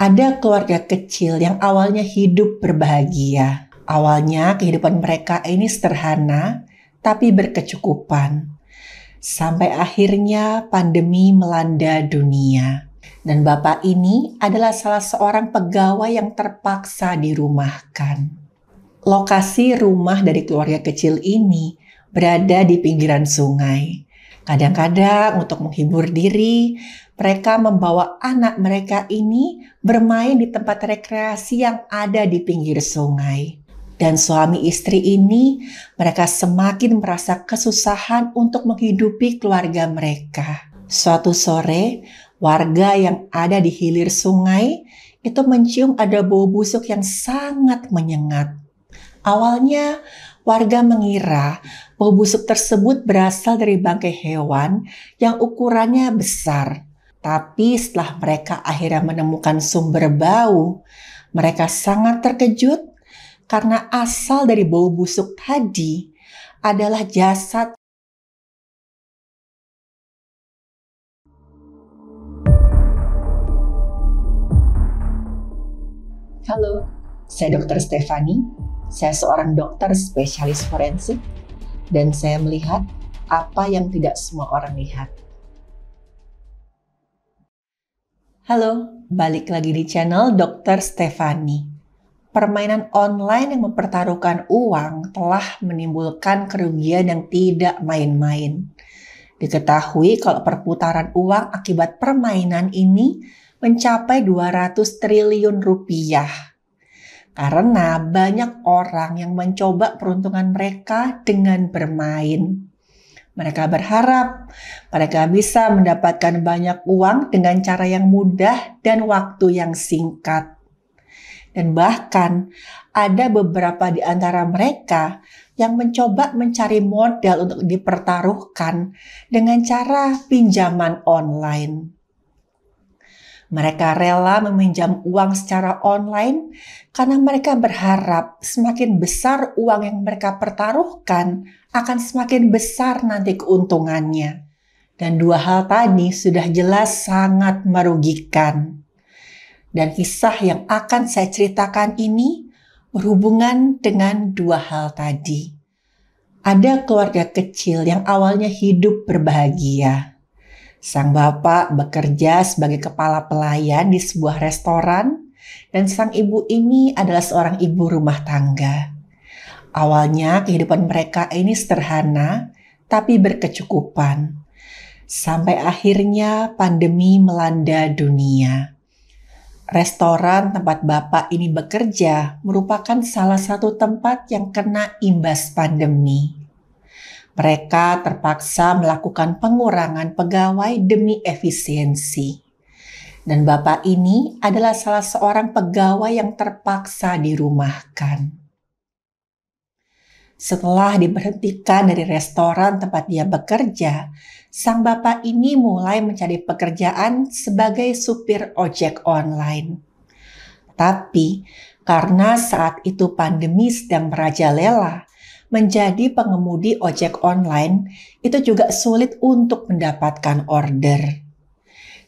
Ada keluarga kecil yang awalnya hidup berbahagia. Awalnya kehidupan mereka ini sederhana, tapi berkecukupan. Sampai akhirnya pandemi melanda dunia. Dan bapak ini adalah salah seorang pegawai yang terpaksa dirumahkan. Lokasi rumah dari keluarga kecil ini berada di pinggiran sungai. Kadang-kadang untuk menghibur diri, mereka membawa anak mereka ini bermain di tempat rekreasi yang ada di pinggir sungai. Dan suami istri ini, mereka semakin merasa kesusahan untuk menghidupi keluarga mereka. Suatu sore, warga yang ada di hilir sungai itu mencium ada bau busuk yang sangat menyengat. Awalnya, warga mengira bau busuk tersebut berasal dari bangkai hewan yang ukurannya besar. Tapi setelah mereka akhirnya menemukan sumber bau, mereka sangat terkejut karena asal dari bau busuk tadi adalah jasad. Halo, saya Dr. Stefani. Saya seorang dokter spesialis forensik dan saya melihat apa yang tidak semua orang lihat. Halo, balik lagi di channel Dr. Stefani. Permainan online yang mempertaruhkan uang telah menimbulkan kerugian yang tidak main-main. Diketahui kalau perputaran uang akibat permainan ini mencapai 200 triliun rupiah. Karena banyak orang yang mencoba peruntungan mereka dengan bermain. Mereka berharap mereka bisa mendapatkan banyak uang dengan cara yang mudah dan waktu yang singkat. Dan bahkan ada beberapa di antara mereka yang mencoba mencari modal untuk dipertaruhkan dengan cara pinjaman online. Mereka rela meminjam uang secara online karena mereka berharap semakin besar uang yang mereka pertaruhkan akan semakin besar nanti keuntungannya. Dan dua hal tadi sudah jelas sangat merugikan. Dan kisah yang akan saya ceritakan ini berhubungan dengan dua hal tadi. Ada keluarga kecil yang awalnya hidup berbahagia. Sang bapak bekerja sebagai kepala pelayan di sebuah restoran dan sang ibu ini adalah seorang ibu rumah tangga. Awalnya kehidupan mereka ini sederhana tapi berkecukupan. Sampai akhirnya pandemi melanda dunia. Restoran tempat bapak ini bekerja merupakan salah satu tempat yang kena imbas pandemi. Mereka terpaksa melakukan pengurangan pegawai demi efisiensi. Dan bapak ini adalah salah seorang pegawai yang terpaksa dirumahkan. Setelah diberhentikan dari restoran tempat dia bekerja, sang bapak ini mulai mencari pekerjaan sebagai supir ojek online. Tapi karena saat itu pandemi sedang merajalela, menjadi pengemudi ojek online itu juga sulit untuk mendapatkan order.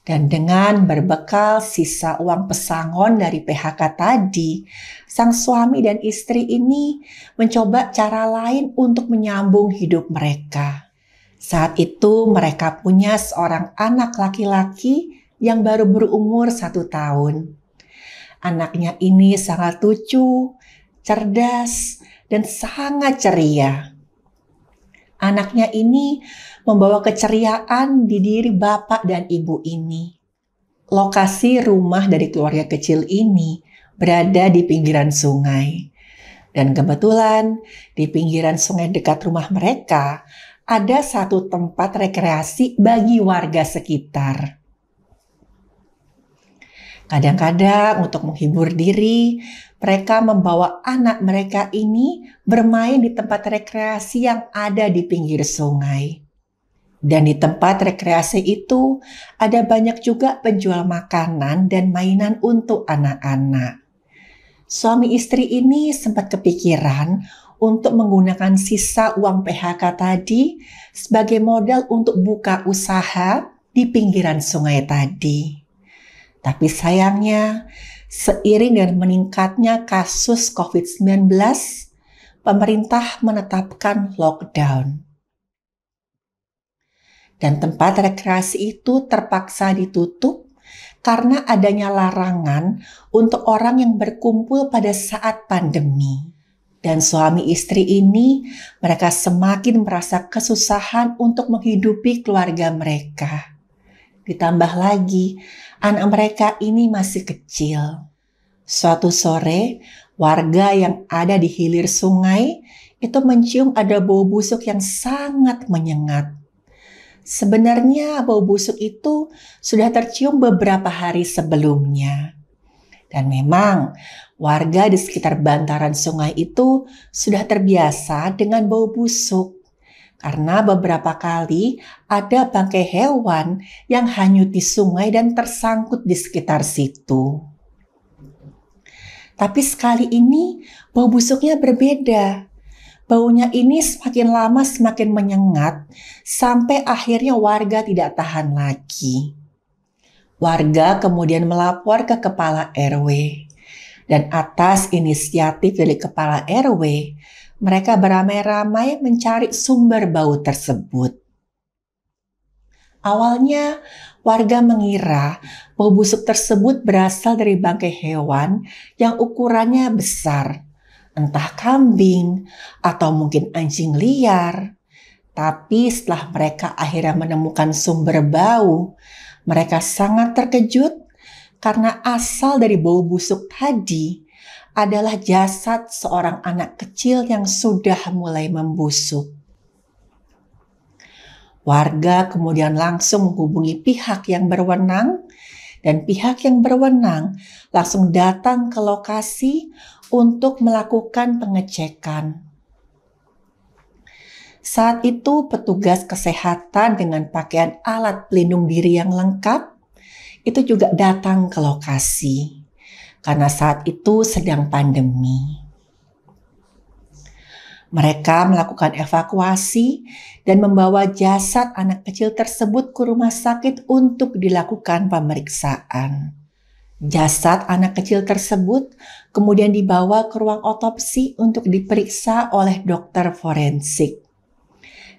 Dan dengan berbekal sisa uang pesangon dari PHK tadi, sang suami dan istri ini mencoba cara lain untuk menyambung hidup mereka. Saat itu mereka punya seorang anak laki-laki yang baru berumur 1 tahun. Anaknya ini sangat lucu, cerdas, dan sangat ceria. Anaknya ini membawa keceriaan di diri bapak dan ibu ini. Lokasi rumah dari keluarga kecil ini berada di pinggiran sungai. Dan kebetulan di pinggiran sungai dekat rumah mereka ada satu tempat rekreasi bagi warga sekitar. Kadang-kadang untuk menghibur diri, mereka membawa anak mereka ini bermain di tempat rekreasi yang ada di pinggir sungai. Dan di tempat rekreasi itu ada banyak juga penjual makanan dan mainan untuk anak-anak. Suami istri ini sempat kepikiran untuk menggunakan sisa uang PHK tadi sebagai modal untuk buka usaha di pinggiran sungai tadi. Tapi sayangnya, seiring dengan meningkatnya kasus COVID-19, pemerintah menetapkan lockdown. Dan tempat rekreasi itu terpaksa ditutup karena adanya larangan untuk orang yang berkumpul pada saat pandemi. Dan suami istri ini, mereka semakin merasa kesusahan untuk menghidupi keluarga mereka. Ditambah lagi, anak mereka ini masih kecil. Suatu sore, warga yang ada di hilir sungai itu mencium ada bau busuk yang sangat menyengat. Sebenarnya bau busuk itu sudah tercium beberapa hari sebelumnya. Dan memang warga di sekitar bantaran sungai itu sudah terbiasa dengan bau busuk. Karena beberapa kali ada bangkai hewan yang hanyut di sungai dan tersangkut di sekitar situ. Tapi sekali ini bau busuknya berbeda. Baunya ini semakin lama semakin menyengat sampai akhirnya warga tidak tahan lagi. Warga kemudian melapor ke kepala RW. Dan atas inisiatif dari kepala RW, mereka beramai-ramai mencari sumber bau tersebut. Awalnya, warga mengira bau busuk tersebut berasal dari bangkai hewan yang ukurannya besar, entah kambing atau mungkin anjing liar. Tapi setelah mereka akhirnya menemukan sumber bau, mereka sangat terkejut karena asal dari bau busuk tadi adalah jasad seorang anak kecil yang sudah mulai membusuk. Warga kemudian langsung menghubungi pihak yang berwenang dan pihak yang berwenang langsung datang ke lokasi untuk melakukan pengecekan. Saat itu petugas kesehatan dengan pakaian alat pelindung diri yang lengkap itu juga datang ke lokasi karena saat itu sedang pandemi. Mereka melakukan evakuasi dan membawa jasad anak kecil tersebut ke rumah sakit untuk dilakukan pemeriksaan. Jasad anak kecil tersebut kemudian dibawa ke ruang otopsi untuk diperiksa oleh dokter forensik.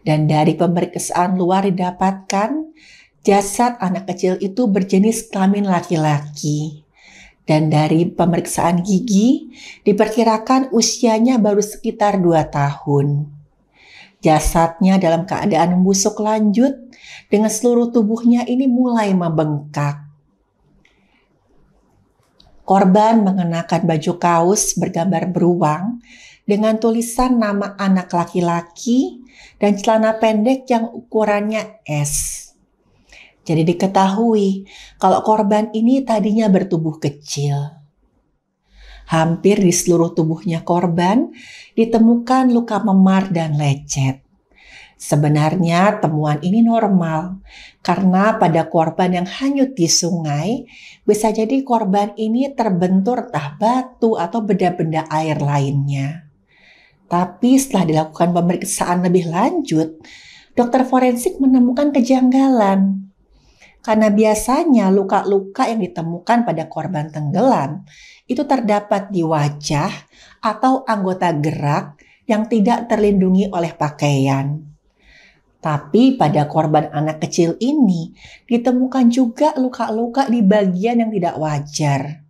Dan dari pemeriksaan luar didapatkan, jasad anak kecil itu berjenis kelamin laki-laki. Dan dari pemeriksaan gigi, diperkirakan usianya baru sekitar 2 tahun. Jasadnya dalam keadaan membusuk lanjut, dengan seluruh tubuhnya ini mulai membengkak. Korban mengenakan baju kaus bergambar beruang dengan tulisan nama anak laki-laki dan celana pendek yang ukurannya S. Jadi diketahui kalau korban ini tadinya bertubuh kecil. Hampir di seluruh tubuhnya korban ditemukan luka memar dan lecet. Sebenarnya temuan ini normal karena pada korban yang hanyut di sungai bisa jadi korban ini terbentur entah batu atau benda-benda air lainnya. Tapi setelah dilakukan pemeriksaan lebih lanjut, dokter forensik menemukan kejanggalan. Karena biasanya luka-luka yang ditemukan pada korban tenggelam itu terdapat di wajah atau anggota gerak yang tidak terlindungi oleh pakaian. Tapi pada korban anak kecil ini ditemukan juga luka-luka di bagian yang tidak wajar.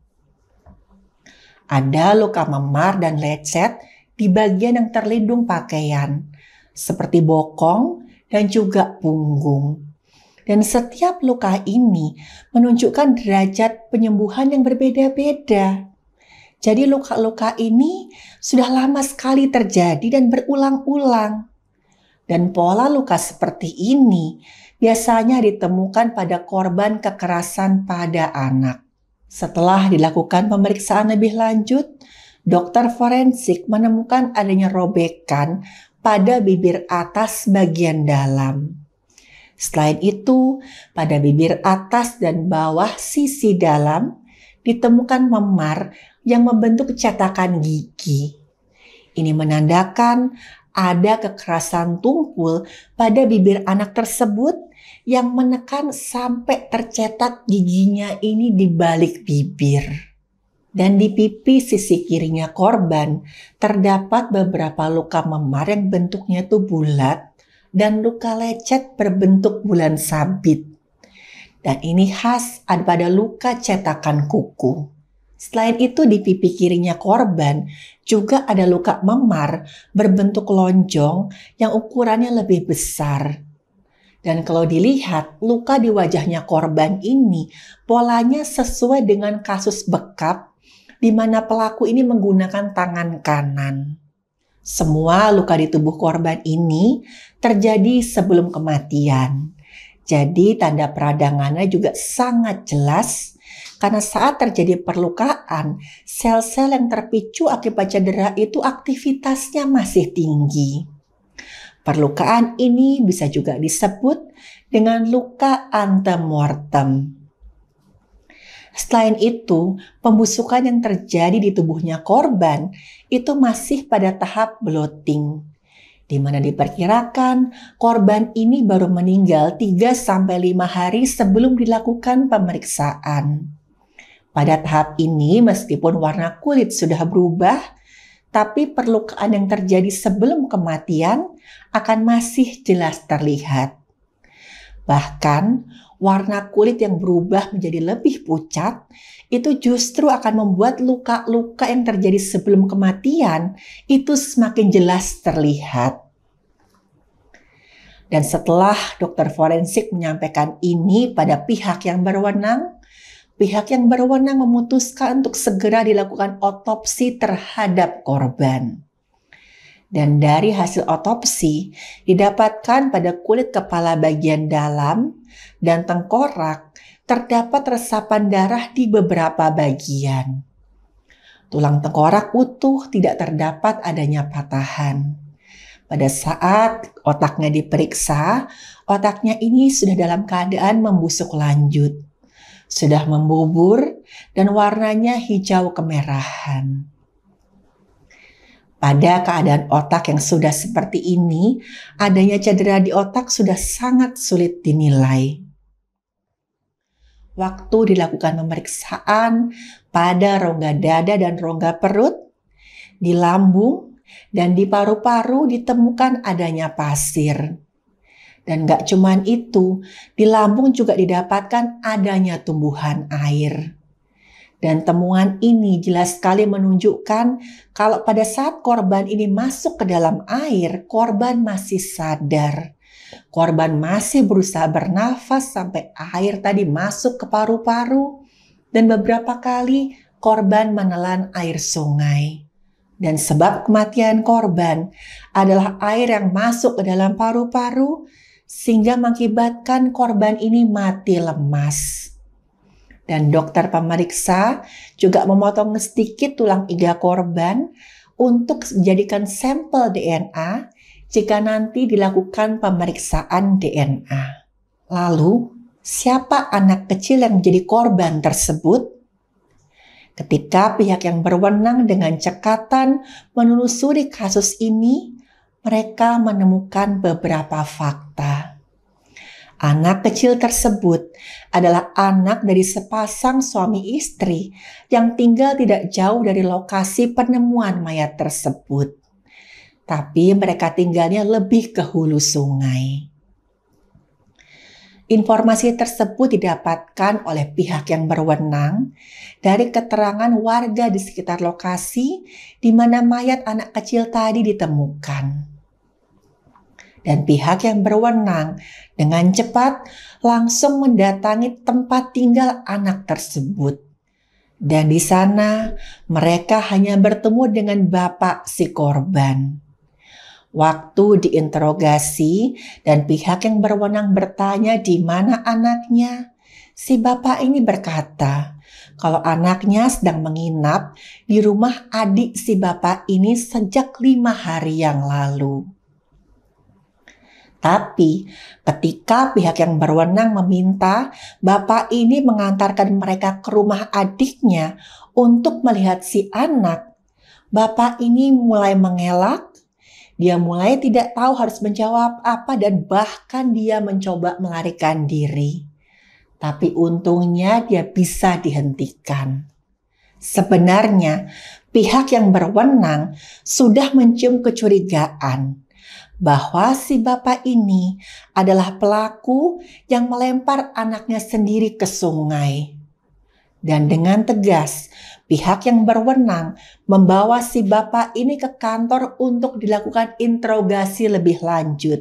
Ada luka memar dan lecet di bagian yang terlindung pakaian, seperti bokong dan juga punggung. Dan setiap luka ini menunjukkan derajat penyembuhan yang berbeda-beda. Jadi luka-luka ini sudah lama sekali terjadi dan berulang-ulang. Dan pola luka seperti ini biasanya ditemukan pada korban kekerasan pada anak. Setelah dilakukan pemeriksaan lebih lanjut, dokter forensik menemukan adanya robekan pada bibir atas bagian dalam. Selain itu, pada bibir atas dan bawah sisi dalam ditemukan memar yang membentuk cetakan gigi. Ini menandakan ada kekerasan tumpul pada bibir anak tersebut yang menekan sampai tercetak giginya ini di balik bibir. Dan di pipi sisi kirinya korban terdapat beberapa luka memar yang bentuknya itu bulat dan luka lecet berbentuk bulan sabit. Dan ini khas pada luka cetakan kuku. Selain itu di pipi kirinya korban juga ada luka memar berbentuk lonjong yang ukurannya lebih besar. Dan kalau dilihat luka di wajahnya korban ini polanya sesuai dengan kasus bekap di mana pelaku ini menggunakan tangan kanan. Semua luka di tubuh korban ini terjadi sebelum kematian. Jadi tanda peradangannya juga sangat jelas karena saat terjadi perlukaan, sel-sel yang terpicu akibat cedera itu aktivitasnya masih tinggi. Perlukaan ini bisa juga disebut dengan luka antemortem. Selain itu, pembusukan yang terjadi di tubuhnya korban itu masih pada tahap bloating, di mana diperkirakan korban ini baru meninggal 3-5 hari sebelum dilakukan pemeriksaan. Pada tahap ini, meskipun warna kulit sudah berubah, tapi perlukaan yang terjadi sebelum kematian akan masih jelas terlihat. Bahkan, warna kulit yang berubah menjadi lebih pucat, itu justru akan membuat luka-luka yang terjadi sebelum kematian itu semakin jelas terlihat. Dan setelah dokter forensik menyampaikan ini pada pihak yang berwenang memutuskan untuk segera dilakukan otopsi terhadap korban. Dan dari hasil otopsi didapatkan pada kulit kepala bagian dalam dan tengkorak terdapat resapan darah di beberapa bagian. Tulang tengkorak utuh, tidak terdapat adanya patahan. Pada saat otaknya diperiksa, otaknya ini sudah dalam keadaan membusuk lanjut, sudah membubur dan warnanya hijau kemerahan. Pada keadaan otak yang sudah seperti ini, adanya cedera di otak sudah sangat sulit dinilai. Waktu dilakukan pemeriksaan pada rongga dada dan rongga perut, di lambung, dan di paru-paru ditemukan adanya pasir. Dan gak cuman itu, di lambung juga didapatkan adanya tumbuhan air. Dan temuan ini jelas sekali menunjukkan kalau pada saat korban ini masuk ke dalam air, korban masih sadar. Korban masih berusaha bernafas sampai air tadi masuk ke paru-paru. Dan beberapa kali korban menelan air sungai. Dan sebab kematian korban adalah air yang masuk ke dalam paru-paru sehingga mengakibatkan korban ini mati lemas. Dan dokter pemeriksa juga memotong sedikit tulang iga korban untuk dijadikan sampel DNA jika nanti dilakukan pemeriksaan DNA. Lalu, siapa anak kecil yang menjadi korban tersebut? Ketika pihak yang berwenang dengan cekatan menelusuri kasus ini, mereka menemukan beberapa fakta. Anak kecil tersebut adalah anak dari sepasang suami istri yang tinggal tidak jauh dari lokasi penemuan mayat tersebut. Tapi mereka tinggalnya lebih ke hulu sungai. Informasi tersebut didapatkan oleh pihak yang berwenang dari keterangan warga di sekitar lokasi di mana mayat anak kecil tadi ditemukan. Dan pihak yang berwenang dengan cepat langsung mendatangi tempat tinggal anak tersebut. Dan di sana mereka hanya bertemu dengan bapak si korban. Waktu diinterogasi dan pihak yang berwenang bertanya di mana anaknya, si bapak ini berkata kalau anaknya sedang menginap di rumah adik si bapak ini sejak 5 hari yang lalu. Tapi ketika pihak yang berwenang meminta bapak ini mengantarkan mereka ke rumah adiknya untuk melihat si anak, bapak ini mulai mengelak Dia mulai tidak tahu harus menjawab apa dan bahkan dia mencoba melarikan diri. Tapi untungnya dia bisa dihentikan. Sebenarnya pihak yang berwenang sudah mencium kecurigaan bahwa si bapak ini adalah pelaku yang melempar anaknya sendiri ke sungai. Dan dengan tegas, pihak yang berwenang membawa si bapak ini ke kantor untuk dilakukan interogasi lebih lanjut.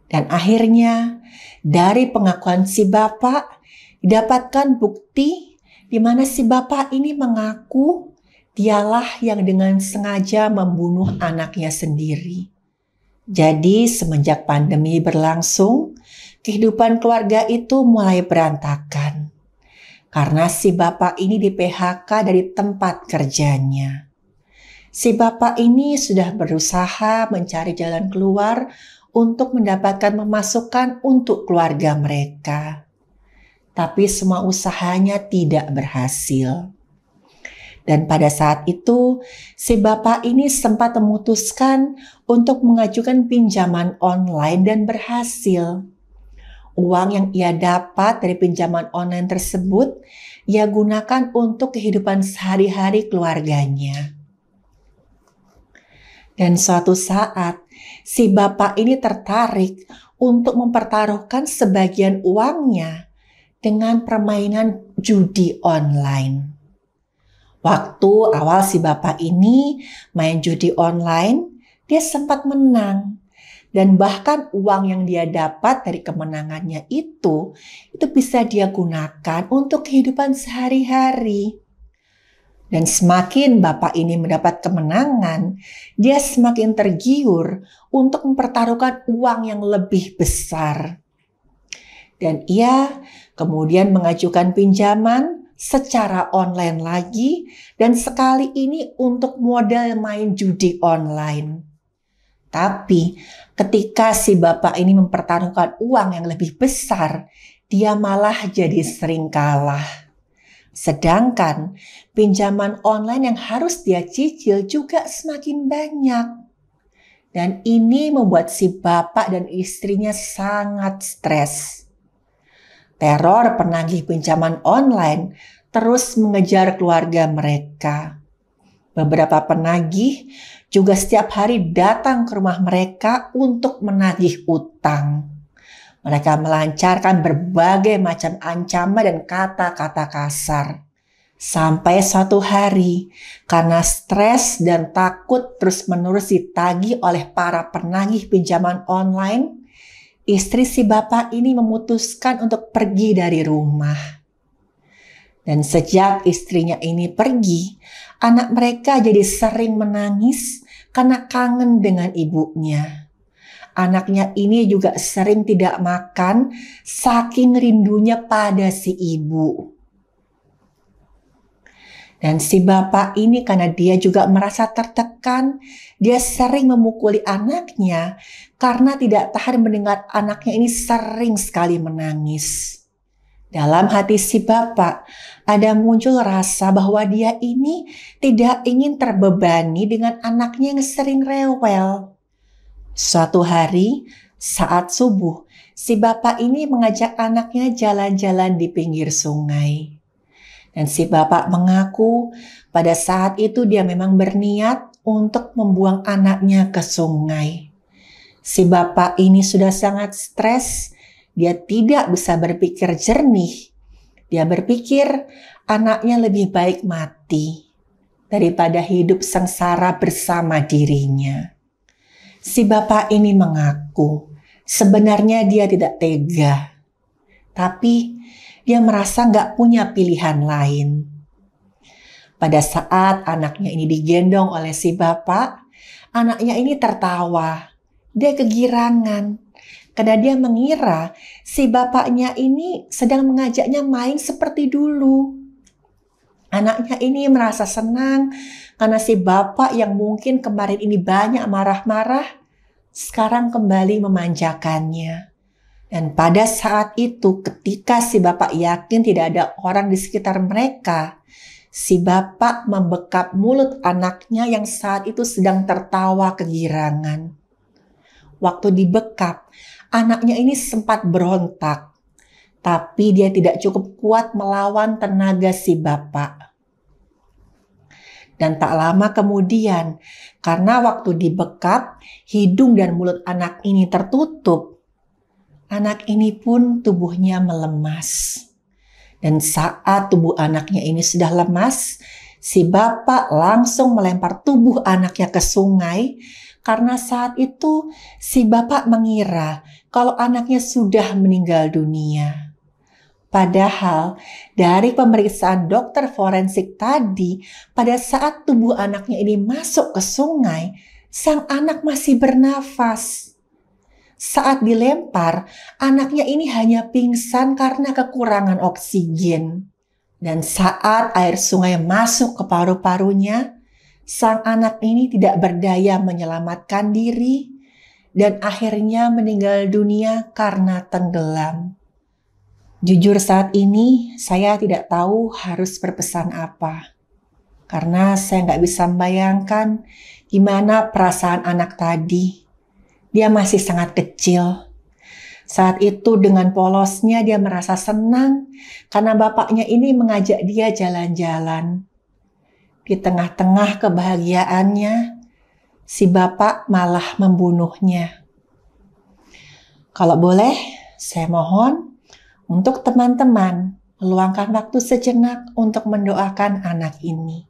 Dan akhirnya, dari pengakuan si bapak, didapatkan bukti di mana si bapak ini mengaku dialah yang dengan sengaja membunuh anaknya sendiri. Jadi semenjak pandemi berlangsung, kehidupan keluarga itu mulai berantakan. Karena si bapak ini di PHK dari tempat kerjanya. Si bapak ini sudah berusaha mencari jalan keluar untuk mendapatkan pemasukan untuk keluarga mereka. Tapi semua usahanya tidak berhasil. Dan pada saat itu, si bapak ini sempat memutuskan untuk mengajukan pinjaman online dan berhasil. Uang yang ia dapat dari pinjaman online tersebut, ia gunakan untuk kehidupan sehari-hari keluarganya. Dan suatu saat, si bapak ini tertarik untuk mempertaruhkan sebagian uangnya dengan permainan judi online. Waktu awal si bapak ini main judi online, dia sempat menang. Dan bahkan uang yang dia dapat dari kemenangannya itu bisa dia gunakan untuk kehidupan sehari-hari. Dan semakin bapak ini mendapat kemenangan, dia semakin tergiur untuk mempertaruhkan uang yang lebih besar. Dan ia kemudian mengajukan pinjaman secara online lagi dan sekali ini untuk modal main judi online. Tapi ketika si bapak ini mempertaruhkan uang yang lebih besar, dia malah jadi sering kalah. Sedangkan pinjaman online yang harus dia cicil juga semakin banyak. Dan ini membuat si bapak dan istrinya sangat stres. Teror penagih pinjaman online terus mengejar keluarga mereka. Beberapa penagih juga setiap hari datang ke rumah mereka untuk menagih utang. Mereka melancarkan berbagai macam ancaman dan kata-kata kasar. Sampai suatu hari, karena stres dan takut terus-menerus ditagih oleh para penagih pinjaman online, istri si bapak ini memutuskan untuk pergi dari rumah. Dan sejak istrinya ini pergi, anak mereka jadi sering menangis karena kangen dengan ibunya. Anaknya ini juga sering tidak makan saking rindunya pada si ibu. Dan si bapak ini karena dia juga merasa tertekan, dia sering memukuli anaknya karena tidak tahan mendengar anaknya ini sering sekali menangis. Dalam hati si bapak ada muncul rasa bahwa dia ini tidak ingin terbebani dengan anaknya yang sering rewel. Suatu hari saat subuh, si bapak ini mengajak anaknya jalan-jalan di pinggir sungai. Dan si bapak mengaku pada saat itu dia memang berniat untuk membuang anaknya ke sungai. Si bapak ini sudah sangat stres, dia tidak bisa berpikir jernih. Dia berpikir anaknya lebih baik mati daripada hidup sengsara bersama dirinya. Si bapak ini mengaku sebenarnya dia tidak tega, tapi dia merasa nggak punya pilihan lain. Pada saat anaknya ini digendong oleh si bapak, anaknya ini tertawa. Dia kegirangan karena dia mengira si bapaknya ini sedang mengajaknya main seperti dulu. Anaknya ini merasa senang karena si bapak yang mungkin kemarin ini banyak marah-marah, sekarang kembali memanjakannya. Dan pada saat itu ketika si bapak yakin tidak ada orang di sekitar mereka, si bapak membekap mulut anaknya yang saat itu sedang tertawa kegirangan. Waktu dibekap, anaknya ini sempat berontak, tapi dia tidak cukup kuat melawan tenaga si bapak. Dan tak lama kemudian, karena waktu dibekap, hidung dan mulut anak ini tertutup, anak ini pun tubuhnya melemas. Dan saat tubuh anaknya ini sudah lemas, si bapak langsung melempar tubuh anaknya ke sungai karena saat itu si bapak mengira kalau anaknya sudah meninggal dunia. Padahal dari pemeriksaan dokter forensik tadi, pada saat tubuh anaknya ini masuk ke sungai, sang anak masih bernafas. Saat dilempar, anaknya ini hanya pingsan karena kekurangan oksigen. Dan saat air sungai masuk ke paru-parunya, sang anak ini tidak berdaya menyelamatkan diri dan akhirnya meninggal dunia karena tenggelam. Jujur saat ini saya tidak tahu harus berpesan apa. Karena saya nggak bisa membayangkan gimana perasaan anak tadi. Dia masih sangat kecil. Saat itu dengan polosnya dia merasa senang karena bapaknya ini mengajak dia jalan-jalan. Di tengah-tengah kebahagiaannya, si bapak malah membunuhnya. Kalau boleh, saya mohon untuk teman-teman meluangkan waktu sejenak untuk mendoakan anak ini.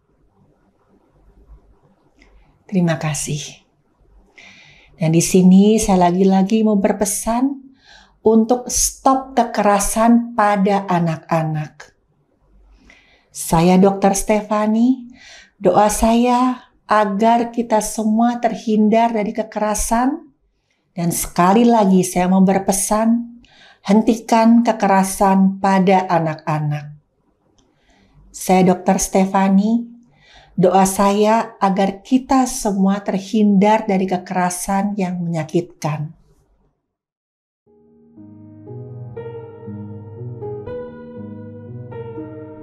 Terima kasih. Dan di sini saya lagi-lagi mau berpesan untuk stop kekerasan pada anak-anak. Saya Dr. Stefani, doa saya agar kita semua terhindar dari kekerasan. Dan sekali lagi saya mau berpesan, hentikan kekerasan pada anak-anak. Saya Dr. Stefani, doa saya agar kita semua terhindar dari kekerasan yang menyakitkan.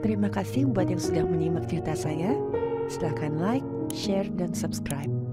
Terima kasih buat yang sudah menyimak cerita saya. Silakan like, share, dan subscribe.